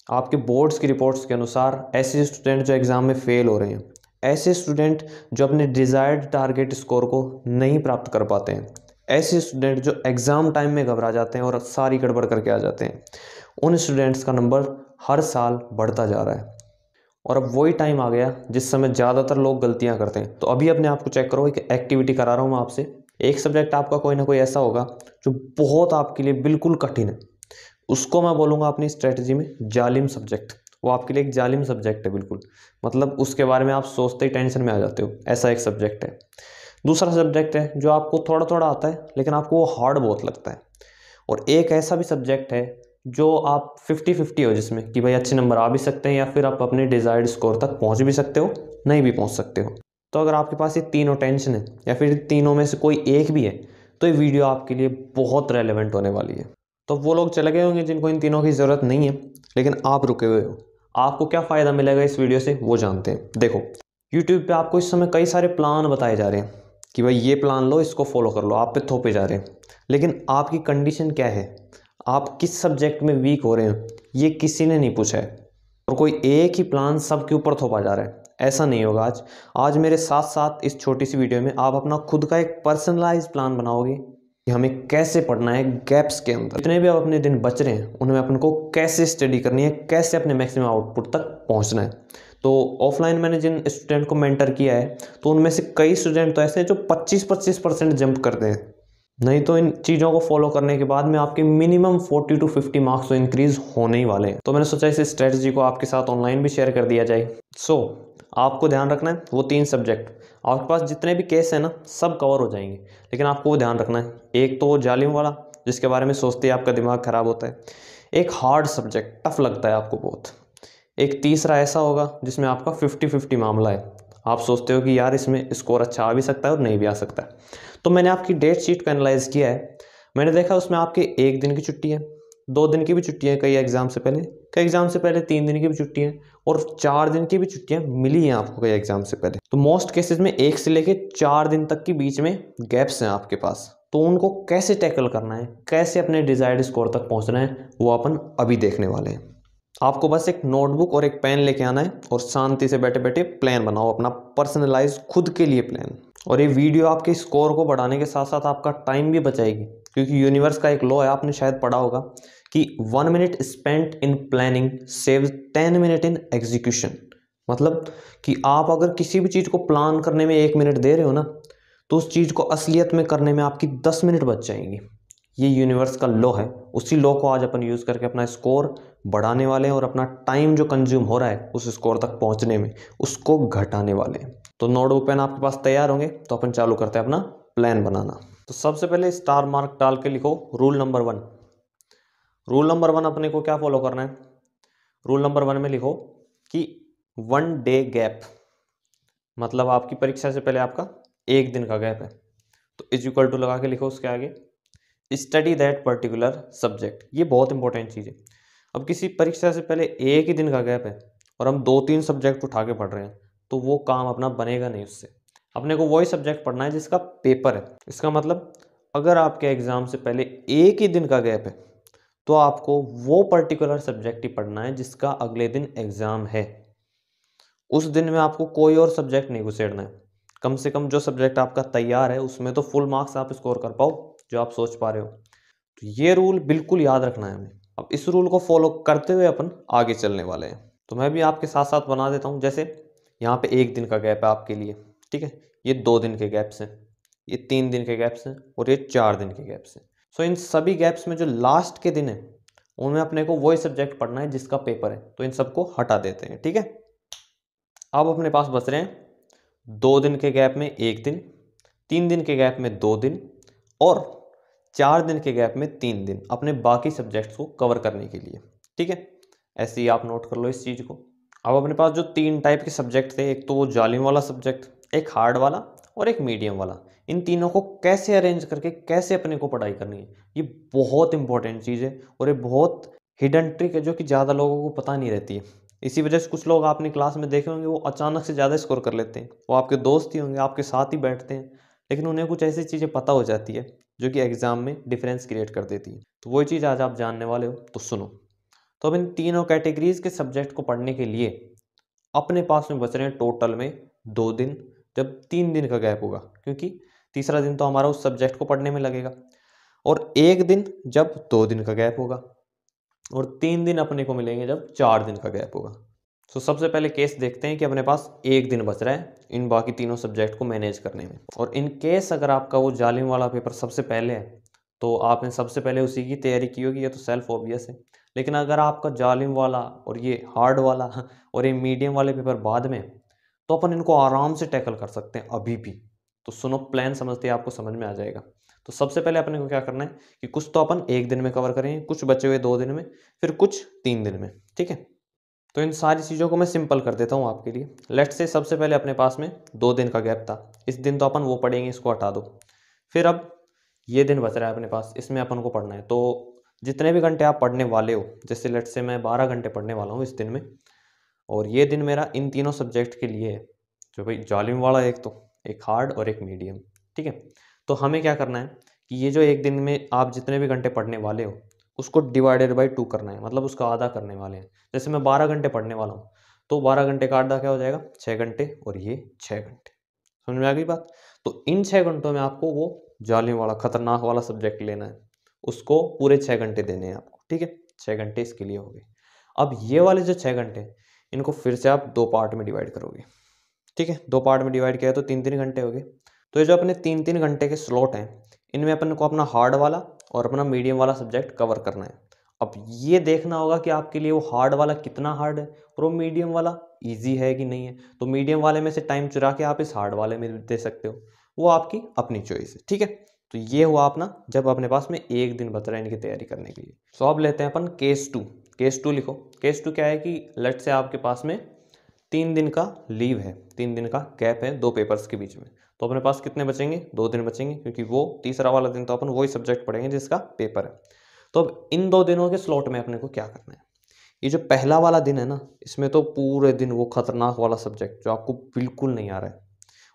आपके बोर्ड्स की रिपोर्ट्स के अनुसार ऐसे स्टूडेंट जो एग्ज़ाम में फेल हो रहे हैं, ऐसे स्टूडेंट जो अपने डिज़ायर्ड टारगेट स्कोर को नहीं प्राप्त कर पाते हैं, ऐसे स्टूडेंट जो एग्ज़ाम टाइम में घबरा जाते हैं और सारी गड़बड़ करके आ जाते हैं, उन स्टूडेंट्स का नंबर हर साल बढ़ता जा रहा है। और अब वही टाइम आ गया जिस समय ज़्यादातर लोग गलतियां करते हैं। तो अभी अपने आप को चेक करो, एक एक्टिविटी करा रहा हूँ मैं आपसे। एक सब्जेक्ट आपका कोई ना कोई ऐसा होगा जो बहुत आपके लिए बिल्कुल कठिन है, उसको मैं बोलूँगा अपनी स्ट्रेटजी में जालिम सब्जेक्ट। वो आपके लिए एक जालिम सब्जेक्ट है बिल्कुल, मतलब उसके बारे में आप सोचते ही टेंशन में आ जाते हो, ऐसा एक सब्जेक्ट है। दूसरा सब्जेक्ट है जो आपको थोड़ा थोड़ा आता है लेकिन आपको वो हार्ड बहुत लगता है। और एक ऐसा भी सब्जेक्ट है जो आप 50-50 हो, जिसमें कि भाई अच्छे नंबर आ भी सकते हैं या फिर आप अपने डिज़ायर्ड स्कोर तक पहुंच भी सकते हो, नहीं भी पहुंच सकते हो। तो अगर आपके पास ये तीनों टेंशन है या फिर तीनों में से कोई एक भी है, तो ये वीडियो आपके लिए बहुत रेलेवेंट होने वाली है। तो वो लोग चले गए होंगे जिनको इन तीनों की ज़रूरत नहीं है, लेकिन आप रुके हुए हो। आपको क्या फ़ायदा मिलेगा इस वीडियो से वो जानते हैं। देखो, यूट्यूब पे आपको इस समय कई सारे प्लान बताए जा रहे हैं कि भाई ये प्लान लो, इसको फॉलो कर लो, आप पे थोपे जा रहे हैं। लेकिन आपकी कंडीशन क्या है, आप किस सब्जेक्ट में वीक हो रहे हैं, ये किसी ने नहीं पूछा है। और कोई एक ही प्लान सबके ऊपर थोपा जा रहा है, ऐसा नहीं होगा। आज मेरे साथ साथ इस छोटी सी वीडियो में आप अपना खुद का एक पर्सनलाइज प्लान बनाओगे कि हमें कैसे पढ़ना है गैप्स के अंदर। जितने भी आप अपने दिन बच रहे हैं उनमें अपन को कैसे स्टडी करनी है, कैसे अपने मैक्सिमम आउटपुट तक पहुंचना है। तो ऑफलाइन मैंने जिन स्टूडेंट को मेंटर किया है, तो उनमें से कई स्टूडेंट तो ऐसे हैं जो 25-25% जंप करते हैं। नहीं तो इन चीज़ों को फॉलो करने के बाद में आपके मिनिमम 40-50 मार्क्स तो इंक्रीज होने ही वाले हैं। तो मैंने सोचा इस स्ट्रेटजी को आपके साथ ऑनलाइन भी शेयर कर दिया जाए। आपको ध्यान रखना है वो 3 सब्जेक्ट, आपके पास जितने भी केस हैं ना सब कवर हो जाएंगे, लेकिन आपको वो ध्यान रखना है। एक तो वो जालिम वाला जिसके बारे में सोचते ही आपका दिमाग खराब होता है, एक हार्ड सब्जेक्ट टफ लगता है आपको बहुत, एक तीसरा ऐसा होगा जिसमें आपका 50-50 मामला है। आप सोचते हो कि यार इसमें स्कोर अच्छा आ भी सकता है और नहीं भी आ सकता है। तो मैंने आपकी डेट शीट को एनालाइज किया है, मैंने देखा उसमें आपके 1 दिन की छुट्टी है, 2 दिन की भी छुट्टी है, कई एग्जाम से पहले, कई एग्जाम से पहले 3 दिन की भी छुट्टी है, और 4 दिन की भी छुट्टियां मिली हैं आपको कई एग्जाम से पहले। तो मोस्ट केसेस में 1 से लेके 4 दिन तक के बीच में गैप्स हैं आपके पास। तो उनको कैसे टैकल करना है, कैसे अपने डिजायर्ड स्कोर तक पहुंचना है, वो अपन अभी देखने वाले हैं। आपको बस एक नोटबुक और एक पेन लेके आना है और शांति से बैठे बैठे प्लान बनाओ अपना पर्सनलाइज खुद के लिए प्लान। और ये वीडियो आपके स्कोर को बढ़ाने के साथ साथ आपका टाइम भी बचाएगी, क्योंकि यूनिवर्स का एक लॉ है, आपने शायद पढ़ा होगा कि 1 minute spent in planning saves 10 minute in execution. मतलब कि आप अगर किसी भी चीज़ को प्लान करने में 1 मिनट दे रहे हो ना, तो उस चीज़ को असलियत में करने में आपकी 10 मिनट बच जाएंगी। ये यूनिवर्स का लॉ है, उसी लॉ को आज अपन यूज़ करके अपना स्कोर बढ़ाने वाले हैं और अपना टाइम जो कंज्यूम हो रहा है उस स्कोर तक पहुंचने में, उसको घटाने वाले हैं। तो नोटबुक पेन आपके पास तैयार होंगे तो अपन चालू करते हैं अपना प्लान बनाना। तो सबसे पहले स्टार मार्क डाल के लिखो रूल नंबर 1। रूल नंबर 1 अपने को क्या फॉलो करना है, रूल नंबर 1 में लिखो कि 1 डे गैप, मतलब आपकी परीक्षा से पहले आपका 1 दिन का गैप है, तो इज इक्वल टू लगा के लिखो उसके आगे स्टडी दैट पर्टिकुलर सब्जेक्ट। ये बहुत इंपॉर्टेंट चीज़ है। अब किसी परीक्षा से पहले 1 ही दिन का गैप है और हम 2-3 सब्जेक्ट उठा के पढ़ रहे हैं, तो वो काम अपना बनेगा नहीं उससे। अपने को वही सब्जेक्ट पढ़ना है जिसका पेपर है। इसका मतलब अगर आपके एग्ज़ाम से पहले 1 ही दिन का गैप है, तो आपको वो पर्टिकुलर सब्जेक्ट ही पढ़ना है जिसका अगले दिन एग्ज़ाम है। उस दिन में आपको कोई और सब्जेक्ट नहीं घुसेड़ना है। कम से कम जो सब्जेक्ट आपका तैयार है उसमें तो फुल मार्क्स आप स्कोर कर पाओ जो आप सोच पा रहे हो। तो ये रूल बिल्कुल याद रखना है हमें। अब इस रूल को फॉलो करते हुए अपन आगे चलने वाले हैं। तो मैं भी आपके साथ साथ बना देता हूँ। जैसे यहाँ पे 1 दिन का गैप है आपके लिए, ठीक है, ये 2 दिन के गैप्स हैं, ये 3 दिन के गैप्स हैं और ये 4 दिन के गैप्स हैं। सो इन सभी गैप्स में जो लास्ट के दिन है उनमें अपने को वही सब्जेक्ट पढ़ना है जिसका पेपर है, तो इन सबको हटा देते हैं, ठीक है। अब अपने पास बच रहे हैं 2 दिन के गैप में 1 दिन, 3 दिन के गैप में 2 दिन और 4 दिन के गैप में 3 दिन अपने बाकी सब्जेक्ट्स को कवर करने के लिए, ठीक है। ऐसे ही आप नोट कर लो इस चीज़ को। अब अपने पास जो 3 टाइप के सब्जेक्ट थे, एक तो वो जालिम वाला सब्जेक्ट, एक हार्ड वाला और एक मीडियम वाला, इन तीनों को कैसे अरेंज करके कैसे अपने को पढ़ाई करनी है, ये बहुत इंपॉर्टेंट चीज़ है और ये बहुत हिडन ट्रिक है जो कि ज़्यादा लोगों को पता नहीं रहती है। इसी वजह से कुछ लोग आपने क्लास में देखे होंगे वो अचानक से ज़्यादा स्कोर कर लेते हैं, वो आपके दोस्त ही होंगे, आपके साथ ही बैठते हैं, लेकिन उन्हें कुछ ऐसी चीज़ें पता हो जाती है जो कि एग्ज़ाम में डिफरेंस क्रिएट कर देती है। तो वही चीज़ आज आप जानने वाले हो, तो सुनो। तो अब इन तीनों कैटेगरीज के सब्जेक्ट को पढ़ने के लिए अपने पास में बच रहे हैं टोटल में 2 दिन, जब 3 दिन का गैप होगा, क्योंकि तीसरा दिन तो हमारा उस सब्जेक्ट को पढ़ने में लगेगा, और 1 दिन जब 2 दिन का गैप होगा, और 3 दिन अपने को मिलेंगे जब 4 दिन का गैप होगा। तो सबसे पहले केस देखते हैं कि अपने पास 1 दिन बच रहा है इन बाकी तीनों सब्जेक्ट को मैनेज करने में। और इन केस अगर आपका वो जालिम वाला पेपर सबसे पहले है तो आपने सबसे पहले उसी की तैयारी की होगी, ये तो सेल्फ ऑब्वियस है। लेकिन अगर आपका जालिम वाला और ये हार्ड वाला और ये मीडियम वाले पेपर बाद में, तो अपन इनको आराम से टैकल कर सकते हैं अभी भी। तो सुनो, प्लान समझते ही आपको समझ में आ जाएगा। तो सबसे पहले अपने को क्या करना है कि कुछ तो अपन 1 दिन में कवर करेंगे, कुछ बचे हुए 2 दिन में, फिर कुछ 3 दिन में, ठीक है। तो इन सारी चीज़ों को मैं सिंपल कर देता हूँ आपके लिए। लेट्स से सबसे पहले अपने पास में 2 दिन का गैप था, इस दिन तो अपन वो पढ़ेंगे, इसको हटा दो। फिर अब ये दिन बच रहा है अपने पास, इसमें अपन को पढ़ना है। तो जितने भी घंटे आप पढ़ने वाले हो, जैसे लेट्स से मैं 12 घंटे पढ़ने वाला हूँ इस दिन में, और ये दिन मेरा इन तीनों सब्जेक्ट के लिए है, जो भाई जालिम वाला एक तो, एक हार्ड और एक मीडियम, ठीक है। तो हमें क्या करना है कि ये जो 1 दिन में आप जितने भी घंटे पढ़ने वाले हो उसको डिवाइडेड बाई 2 करना है, मतलब उसका आधा करने वाले हैं। जैसे मैं 12 घंटे पढ़ने वाला हूँ, तो 12 घंटे का आधा क्या हो जाएगा, 6 घंटे, और ये 6 घंटे। समझ में आ गई बात। तो इन 6 घंटों में आपको वो जालिम वाला खतरनाक वाला सब्जेक्ट लेना है, उसको पूरे 6 घंटे देने हैं आपको, ठीक है। 6 घंटे इसके लिए हो गए। अब ये वाले जो 6 घंटे हैं, इनको फिर से आप 2 पार्ट में डिवाइड करोगे, ठीक है। 2 पार्ट में डिवाइड किया तो 3-3 घंटे हो गए। तो ये जो अपने 3-3 घंटे के स्लॉट हैं, इनमें अपन को अपना हार्ड वाला और अपना मीडियम वाला सब्जेक्ट कवर करना है। अब ये देखना होगा कि आपके लिए वो हार्ड वाला कितना हार्ड है और वो मीडियम वाला ईजी है कि नहीं है। तो मीडियम वाले में से टाइम चुरा के आप इस हार्ड वाले में दे सकते हो, वो आपकी अपनी चॉइस है, ठीक है। तो ये हुआ अपना, जब अपने पास में 1 दिन बच रहा है इनकी तैयारी करने के लिए। तो अब लेते हैं अपन केस 2। केस 2 लिखो। केस 2 क्या है कि लेट से आपके पास में 3 दिन का लीव है, 3 दिन का गैप है 2 पेपर्स के बीच में। तो अपने पास कितने बचेंगे, 2 दिन बचेंगे, क्योंकि वो तीसरा वाला दिन तो अपन वही सब्जेक्ट पढ़ेंगे जिसका पेपर है। तो अब इन 2 दिनों के स्लॉट में अपने को क्या करना है, ये जो पहला वाला दिन है ना, इसमें तो पूरे दिन वो खतरनाक वाला सब्जेक्ट जो आपको बिल्कुल नहीं आ रहा है,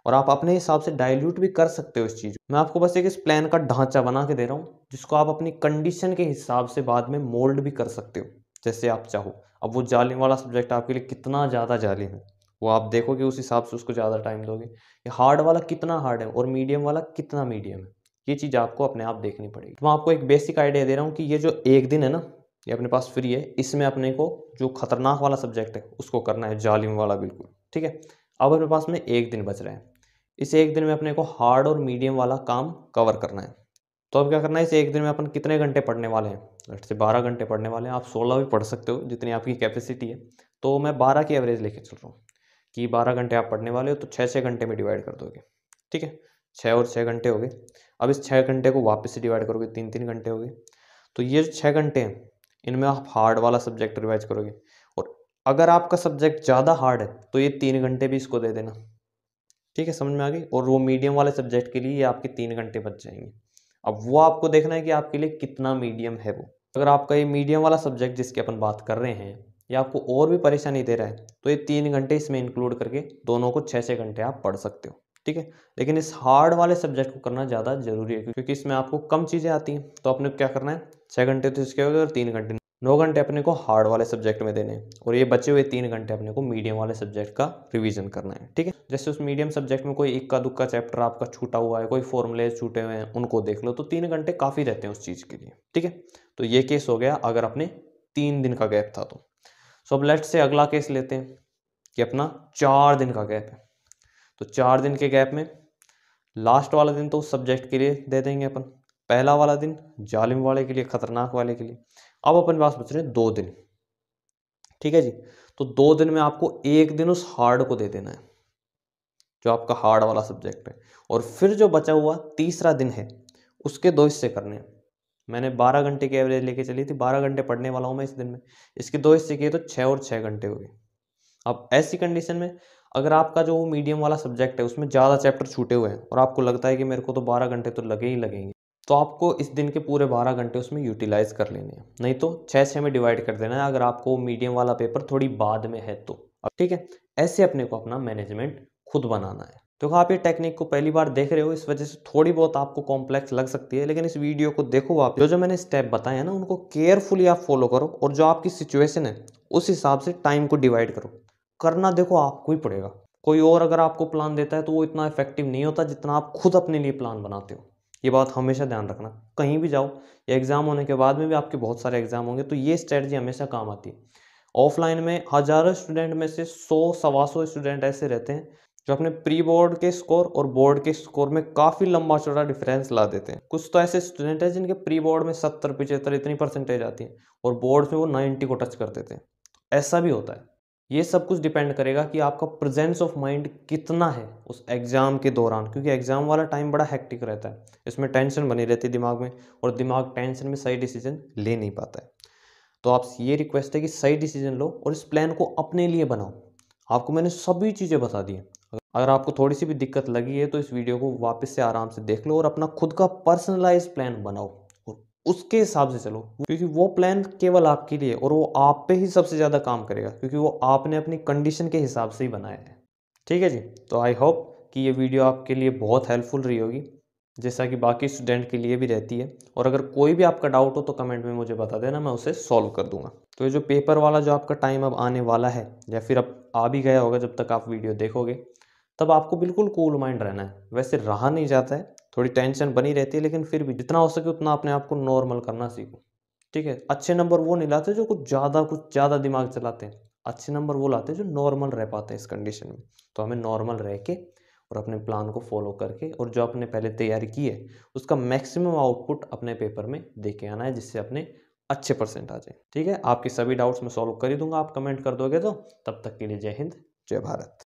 और आप अपने हिसाब से डाइल्यूट भी कर सकते हो इस चीज़। मैं आपको बस एक इस प्लान का ढांचा बना के दे रहा हूँ, जिसको आप अपनी कंडीशन के हिसाब से बाद में मोल्ड भी कर सकते हो जैसे आप चाहो। अब वो जालिम वाला सब्जेक्ट आपके लिए कितना ज़्यादा जालिम है, वो आप देखोगे, उस हिसाब से उसको ज़्यादा टाइम दोगे। ये हार्ड वाला कितना हार्ड है और मीडियम वाला कितना मीडियम है, ये चीज़ आपको अपने आप देखनी पड़ेगी। तो मैं आपको एक बेसिक आइडिया दे रहा हूँ कि ये जो 1 दिन है ना, ये अपने पास फ्री है, इसमें अपने को जो खतरनाक वाला सब्जेक्ट है उसको करना है, जालिम वाला बिल्कुल, ठीक है। अब अपने पास में 1 दिन बच रहा है, इस 1 दिन में अपने को हार्ड और मीडियम वाला काम कवर करना है। तो अब क्या करना है, इस 1 दिन में अपन कितने घंटे पढ़ने वाले हैं, लेट्स से 12 घंटे पढ़ने वाले हैं। आप 16 भी पढ़ सकते हो जितनी आपकी कैपेसिटी है, तो मैं 12 की एवरेज लेके चल रहा हूँ कि 12 घंटे आप पढ़ने वाले हो, तो 6-6 घंटे में डिवाइड कर दोगे, ठीक है। 6 और 6 घंटे हो गए। अब इस 6 घंटे को वापस से डिवाइड करोगे, 3-3 घंटे हो गए। तो ये जो 6 घंटे हैं, इनमें आप हार्ड वाला सब्जेक्ट रिवाइज करोगे, और अगर आपका सब्जेक्ट ज़्यादा हार्ड है तो ये 3 घंटे भी इसको दे देना, ठीक है। समझ में आ गई। और वो मीडियम वाले सब्जेक्ट के लिए ये आपके 3 घंटे बच जाएंगे। अब वो आपको देखना है कि आपके लिए कितना मीडियम है वो। अगर आपका ये मीडियम वाला सब्जेक्ट जिसकी अपन बात कर रहे हैं, या आपको और भी परेशानी दे रहा है, तो ये 3 घंटे इसमें इंक्लूड करके दोनों को 6-6 घंटे आप पढ़ सकते हो, ठीक है। लेकिन इस हार्ड वाले सब्जेक्ट को करना ज़्यादा जरूरी है, क्योंकि इसमें आपको कम चीज़ें आती हैं। तो अपने को क्या करना है, 6 घंटे तो इसके हो गए, और 3 घंटे, 9 घंटे अपने को हार्ड वाले सब्जेक्ट में देने हैं, और ये बचे हुए 3 घंटे अपने को मीडियम वाले सब्जेक्ट का रिवीजन करना है, ठीक है। जैसे उस मीडियम सब्जेक्ट में कोई इक्का दुक्का चैप्टर आपका छूटा हुआ है, कोई फॉर्मूले छूटे हुए हैं, उनको देख लो, तो 3 घंटे काफ़ी रहते हैं उस चीज़ के लिए, ठीक है। तो ये केस हो गया अगर अपने 3 दिन का गैप था तो। सो अब लेट्स से अगला केस लेते हैं कि अपना 4 दिन का गैप है। तो 4 दिन के गैप में लास्ट वाला दिन तो उस सब्जेक्ट के लिए दे देंगे अपन, पहला वाला दिन जालिम वाले के लिए, खतरनाक वाले के लिए। अब अपन पास बच रहे हैं 2 दिन, ठीक है जी। तो 2 दिन में आपको 1 दिन उस हार्ड को दे देना है, जो आपका हार्ड वाला सब्जेक्ट है, और फिर जो बचा हुआ तीसरा दिन है उसके 2 हिस्से करने हैं। मैंने 12 घंटे की एवरेज लेके चली थी, 12 घंटे पढ़ने वाला हूँ मैं इस दिन में, इसके 2 हिस्से किए तो 6 और 6 घंटे हो गए। अब ऐसी कंडीशन में अगर आपका जो मीडियम वाला सब्जेक्ट है उसमें ज़्यादा चैप्टर छूटे हुए हैं, और आपको लगता है कि मेरे को तो 12 घंटे तो लगे ही लगेंगे, तो आपको इस दिन के पूरे 12 घंटे उसमें यूटिलाइज कर लेने हैं, नहीं तो 6-6 में डिवाइड कर देना है अगर आपको मीडियम वाला पेपर थोड़ी बाद में है तो। अब ठीक है, ऐसे अपने को अपना मैनेजमेंट खुद बनाना है। देखो आप ये टेक्निक को पहली बार देख रहे हो, इस वजह से थोड़ी बहुत आपको कॉम्प्लेक्स लग सकती है, लेकिन इस वीडियो को देखो आप, जो जो मैंने स्टेप बताए हैं ना उनको केयरफुली आप फॉलो करो और जो आपकी सिचुएशन है उस हिसाब से टाइम को डिवाइड करो। करना देखो आपको ही पड़ेगा। कोई और अगर आपको प्लान देता है तो वो इतना इफेक्टिव नहीं होता जितना आप खुद अपने लिए प्लान बनाते हो। ये बात हमेशा ध्यान रखना। कहीं भी जाओ, एग्जाम होने के बाद में भी आपके बहुत सारे एग्जाम होंगे, तो ये स्ट्रेटजी हमेशा काम आती है। ऑफलाइन में हजारों स्टूडेंट में से 100 सवा 100 स्टूडेंट ऐसे रहते हैं जो अपने प्री बोर्ड के स्कोर और बोर्ड के स्कोर में काफ़ी लंबा चौड़ा डिफरेंस ला देते हैं। कुछ तो ऐसे स्टूडेंट हैं जिनके प्री बोर्ड में 70 75 इतनी परसेंटेज आती है और बोर्ड में वो 90 को टच कर देते हैं। ऐसा भी होता है। ये सब कुछ डिपेंड करेगा कि आपका प्रेजेंस ऑफ माइंड कितना है उस एग्ज़ाम के दौरान, क्योंकि एग्ज़ाम वाला टाइम बड़ा हेक्टिक रहता है। इसमें टेंशन बनी रहती है दिमाग में और दिमाग टेंशन में सही डिसीजन ले नहीं पाता है। तो आपसे ये रिक्वेस्ट है कि सही डिसीजन लो और इस प्लान को अपने लिए बनाओ। आपको मैंने सभी चीज़ें बता दी हैं। अगर आपको थोड़ी सी भी दिक्कत लगी है तो इस वीडियो को वापस से आराम से देख लो और अपना खुद का पर्सनलाइज प्लान बनाओ और उसके हिसाब से चलो, क्योंकि वो प्लान केवल आपके लिए और वो आप पे ही सबसे ज़्यादा काम करेगा, क्योंकि वो आपने अपनी कंडीशन के हिसाब से ही बनाया है। ठीक है जी। तो आई होप कि ये वीडियो आपके लिए बहुत हेल्पफुल रही होगी, जैसा कि बाकी स्टूडेंट के लिए भी रहती है। और अगर कोई भी आपका डाउट हो तो कमेंट में मुझे बता देना, मैं उसे सॉल्व कर दूंगा। तो ये जो पेपर वाला जो आपका टाइम अब आने वाला है या फिर अब आ भी गया होगा, जब तक आप वीडियो देखोगे तब आपको बिल्कुल कूल माइंड रहना है। वैसे रहा नहीं जाता है, थोड़ी टेंशन बनी रहती है, लेकिन फिर भी जितना हो सके उतना अपने आप को नॉर्मल करना सीखो। ठीक है। अच्छे नंबर वो नहीं लाते जो कुछ ज़्यादा दिमाग चलाते हैं। अच्छे नंबर वो लाते हैं जो नॉर्मल रह पाते हैं इस कंडीशन में। तो हमें नॉर्मल रह के और अपने प्लान को फॉलो करके और जो आपने पहले तैयारी की है उसका मैक्सिमम आउटपुट अपने पेपर में दे के आना है, जिससे अपने अच्छे परसेंट आ जाए। ठीक है। आपके सभी डाउट्स मैं सॉल्व कर ही दूंगा, आप कमेंट कर दोगे तो। तब तक के लिए जय हिंद, जय भारत।